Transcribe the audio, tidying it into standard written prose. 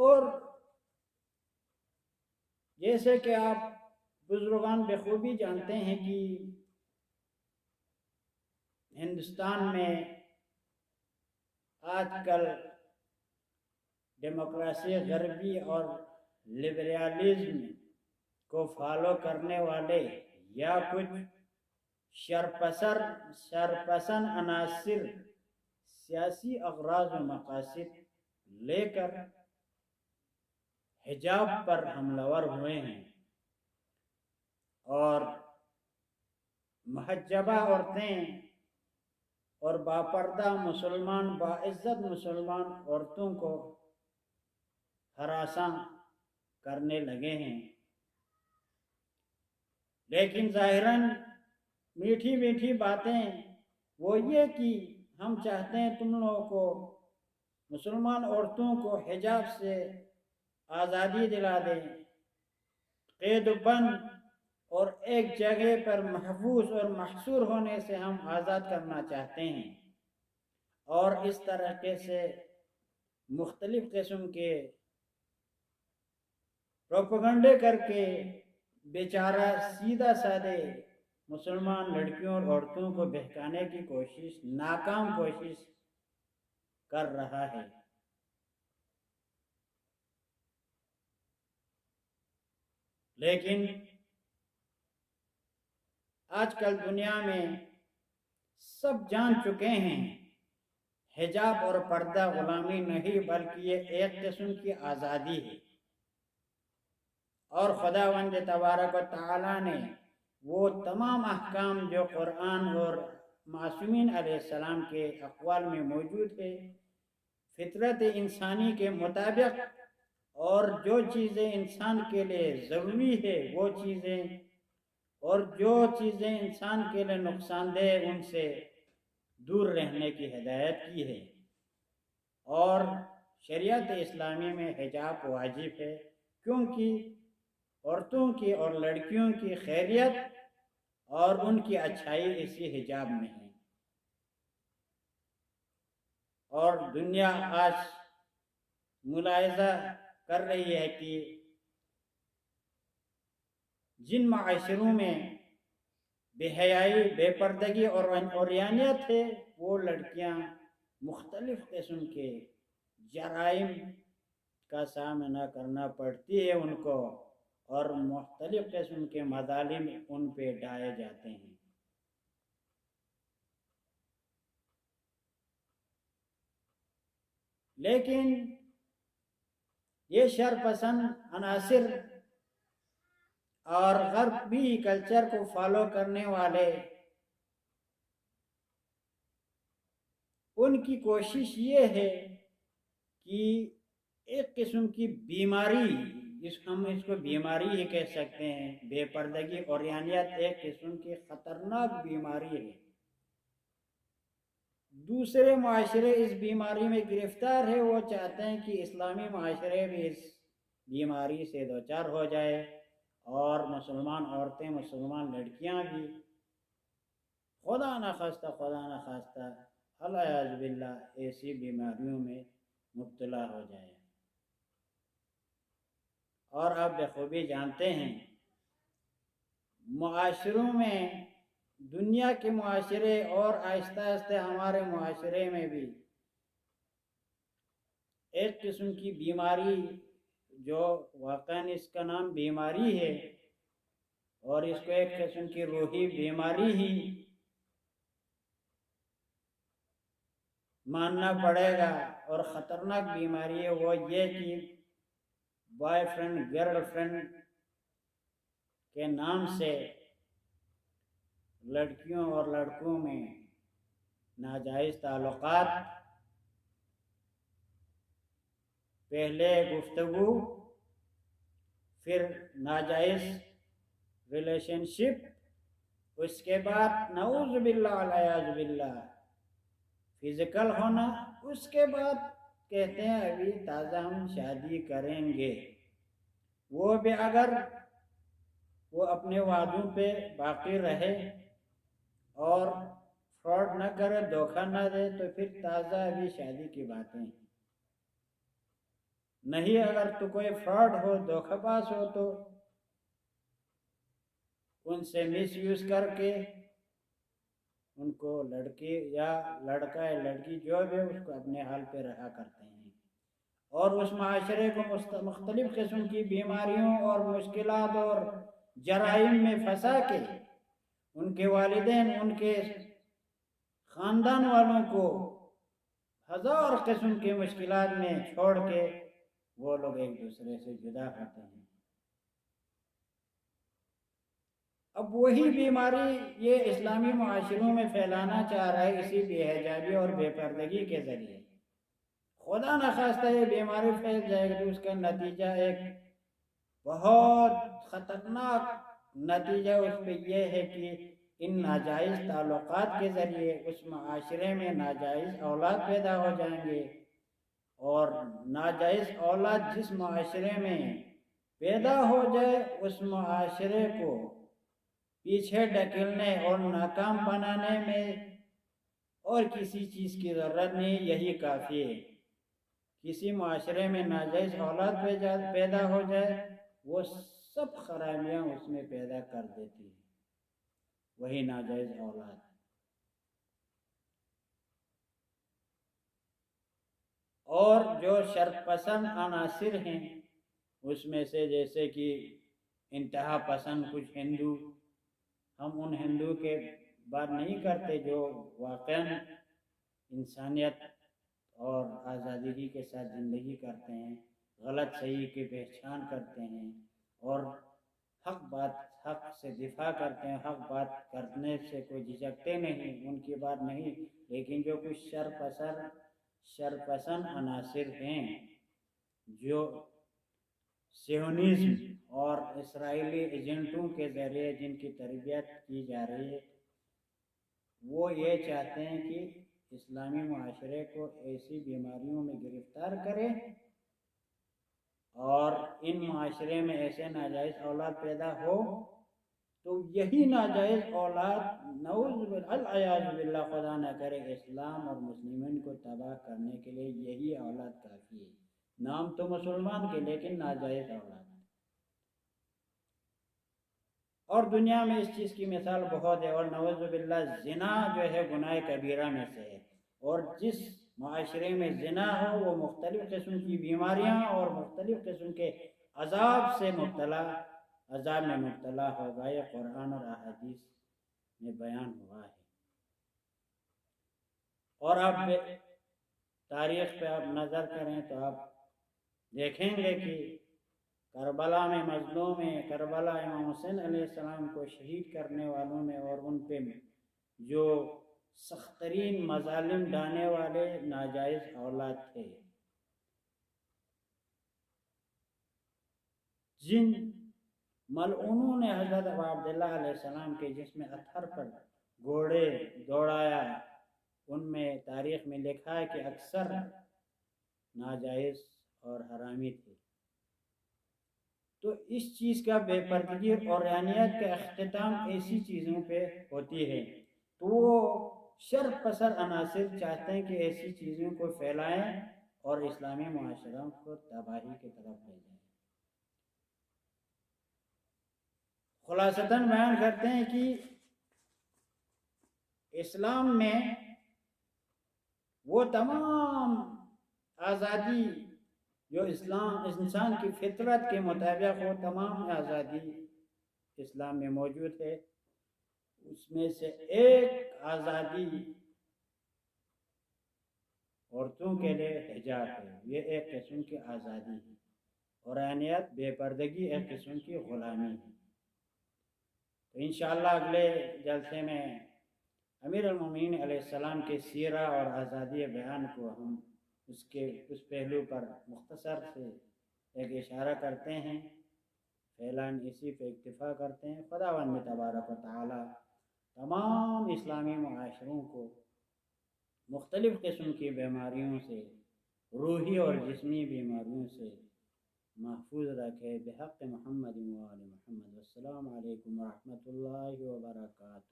اور جیسے کہ آپ بزرگان بخوبی جانتے ہیں کہ ہندوستان میں آج کل ڈیموکریسی غربی اور لبرلزم کو فالو کرنے والے یا کچھ شرپسند عناصر سیاسی اغراض و مقاصد لے کر حجاب پر حملہ ور ہوئے ہیں اور محجبہ عورتیں اور باپردہ مسلمان باعزت مسلمان عورتوں کو ہراساں کرنے لگے ہیں۔ لیکن ظاہراً میٹھی میٹھی باتیں وہ یہ کہ ہم چاہتے ہیں تم لوگوں کو مسلمان عورتوں کو حجاب سے آزادی دلا دیں، قید و بند اور ایک جگہ پر محفوظ اور محصور ہونے سے ہم آزاد کرنا چاہتے ہیں، اور اس طریقے سے مختلف قسم کے پروپیگنڈے کر کے بیچارہ سیدھا سادے مسلمان لڑکیوں اور عورتوں کو بہکانے کی کوشش، ناکام کوشش کر رہا ہے۔ لیکن آج کل دنیا میں سب جان چکے ہیں حجاب اور پردہ غلامی نہیں بلکہ یہ ایک قسم کی آزادی ہے، اور خداوند تبارک و تعالی نے وہ تمام احکام جو قرآن اور معصومین علیہ السلام کے اقوال میں موجود ہے، فطرت انسانی کے مطابق، اور جو چیزیں انسان کے لیے ضروری ہے وہ چیزیں، اور جو چیزیں انسان کے لیے نقصان دہ ان سے دور رہنے کی ہدایت کی ہے۔ اور شریعت اسلامی میں حجاب واجب ہے، کیونکہ عورتوں کی اور لڑکیوں کی خیریت اور ان کی اچھائی اسی حجاب میں ہے۔ اور دنیا آج ملاحظہ کر رہی ہے کہ جن معاشروں میں بے حیائی، بے پردگی اور عریانیت ہے، وہ لڑکیاں مختلف قسم کے جرائم کا سامنا کرنا پڑتی ہے ان کو، اور مختلف قسم کے مظالم ان پہ ڈھائے جاتے ہیں۔ لیکن یہ شرپسند عناصر اور غربی کلچر کو فالو کرنے والے ان کی کوشش یہ ہے کہ ایک قسم کی بیماری، ہم اس کو بیماری ہی کہہ سکتے ہیں، بے پردگی اور عریانیت ایک قسم کی خطرناک بیماری ہے۔ دوسرے معاشرے اس بیماری میں گرفتار ہے، وہ چاہتے ہیں کہ اسلامی معاشرے بھی اس بیماری سے دوچار ہو جائے، اور مسلمان عورتیں، مسلمان لڑکیاں بھی خدا نخواستہ العیاذ باللہ ایسی بیماریوں میں مبتلا ہو جائے۔ اور آپ بخوبی جانتے ہیں معاشروں میں، دنیا کے معاشرے اور آہستہ آہستہ ہمارے معاشرے میں بھی ایک قسم کی بیماری جو واقعاً اس کا نام بیماری ہے، اور اس کو ایک قسم کی روحی بیماری ہی ماننا پڑے گا، اور خطرناک بیماری ہے وہ یہ کہ بوائے فرینڈ گرل فرینڈ کے نام سے لڑکیوں اور لڑکوں میں ناجائز تعلقات، پہلے گفتگو، پھر ناجائز ریلیشن شپ، اس کے بعد نعوذ باللہ والعیاذ باللہ فزیکل ہونا، اس کے بعد کہتے ہیں ابھی تازہ ہم شادی کریں گے، وہ بھی اگر وہ اپنے وعدوں پہ باقی رہے اور فراڈ نہ کرے، دھوکہ نہ دے، تو پھر تازہ ابھی شادی کی باتیں۔ نہیں اگر تو کوئی فراڈ ہو، دھوکہ باز ہو، تو ان سے مس یوز کر کے ان کو لڑکی یا لڑکا یا لڑکی جو بھی اس کو اپنے حال پہ رہا کرتے ہیں، اور اس معاشرے کو مختلف قسم کی بیماریوں اور مشکلات اور جرائم میں پھنسا کے ان کے والدین، ان کے خاندان والوں کو ہزار قسم کی مشکلات میں چھوڑ کے وہ لوگ ایک دوسرے سے جدا ہوتے ہیں۔ اب وہی بیماری یہ اسلامی معاشروں میں پھیلانا چاہ رہا ہے اسی بے حجابی اور بے پردگی کے ذریعے۔ خدا نخواستہ یہ بیماری پھیل جائے گی تو اس کا نتیجہ ایک بہت خطرناک نتیجہ اس پہ یہ ہے کہ ان ناجائز تعلقات کے ذریعے اس معاشرے میں ناجائز اولاد پیدا ہو جائیں گے، اور ناجائز اولاد جس معاشرے میں پیدا ہو جائے اس معاشرے کو پیچھے ڈھکیلنے اور ناکام بنانے میں اور کسی چیز کی ضرورت نہیں، یہی کافی ہے۔ کسی معاشرے میں ناجائز اولاد پیدا ہو جائے وہ سب خرابیاں اس میں پیدا کر دیتی ہے، وہی ناجائز اولاد۔ اور جو شر پسند عناصر ہیں اس میں سے جیسے کہ انتہا پسند کچھ ہندو، ہم ان ہندو کے بات نہیں کرتے جو واقعاً انسانیت اور آزادگی کے ساتھ زندگی کرتے ہیں، غلط صحیح کی پہچان کرتے ہیں اور حق سے دفاع کرتے ہیں، حق بات کرنے سے کوئی جھجکتے نہیں، ان کی بات نہیں۔ لیکن جو کچھ شر پسند عناصر ہیں جو صہیونیزم اور اسرائیلی ایجنٹوں کے ذریعے جن کی تربیت کی جا رہی ہے، وہ یہ چاہتے ہیں کہ اسلامی معاشرے کو ایسی بیماریوں میں گرفتار کرے اور ان معاشرے میں ایسے ناجائز اولاد پیدا ہو تو یہی ناجائز اولاد نعوذ باللہ خدا نہ کرے اسلام اور مسلمین کو تباہ کرنے کے لیے یہی اولاد کافی ہے۔ نام تو مسلمان کے لیکن ناجائز اولاد۔ اور دنیا میں اس چیز کی مثال بہت ہے، اور نعوذ باللہ زنا جو ہے گناہ کبیرہ میں سے ہے، اور جس معاشرے میں زنا ہو وہ مختلف قسم کی بیماریاں اور مختلف قسم کے عذاب میں مبتلا ہوگا، یہ قرآن اور احادیث میں بیان ہوا ہے۔ اور آپ تاریخ پہ آپ نظر کریں تو آپ دیکھیں گے کہ کربلا میں مظلوم میں کربلا امام حسین علیہ السلام کو شہید کرنے والوں میں اور ان پہ جو سخت ترین مظالم ڈھانے والے ناجائز اولاد تھے، جن ملعونوں نے حضرت عبداللہ علیہ السلام کے جسم اطہر پر گھوڑے دوڑایا، ان میں تاریخ میں لکھا ہے کہ اکثر ناجائز اور حرامی تھے۔ تو اس چیز کا بے پردگی اور عیانیت کا اختتام ایسی چیزوں پہ ہوتی ہے، تو وہ شر پسند عناصر چاہتے ہیں کہ ایسی چیزوں کو پھیلائیں اور اسلامی معاشروں کو تباہی کی طرف لے جائیں۔ خلاصتاً بیان کرتے ہیں کہ اسلام میں وہ تمام آزادی جو انسان کی فطرت کے مطابق وہ تمام آزادی اسلام میں موجود ہے۔ اس میں سے ایک آزادی عورتوں کے لیے حجاب ہے، یہ ایک قسم کی آزادی ہے، اور عیانیت بے پردگی ایک قسم کی غلامی ہے۔ تو انشاءاللہ اگلے جلسے میں امیر المومنین علیہ السلام کے سیرہ اور آزادی بیان کو ہم اس پہلو پر مختصر سے ایک اشارہ کرتے ہیں، فعلاً اسی پہ اکتفا کرتے ہیں۔ خداوند تبارک و تعالی تمام اسلامی معاشروں کو مختلف قسم کی بیماریوں سے، روحی اور جسمی بیماریوں سے محفوظ رکھے، بحق محمد و آل محمد۔ والسلام علیکم ورحمۃ اللہ وبرکاتہ۔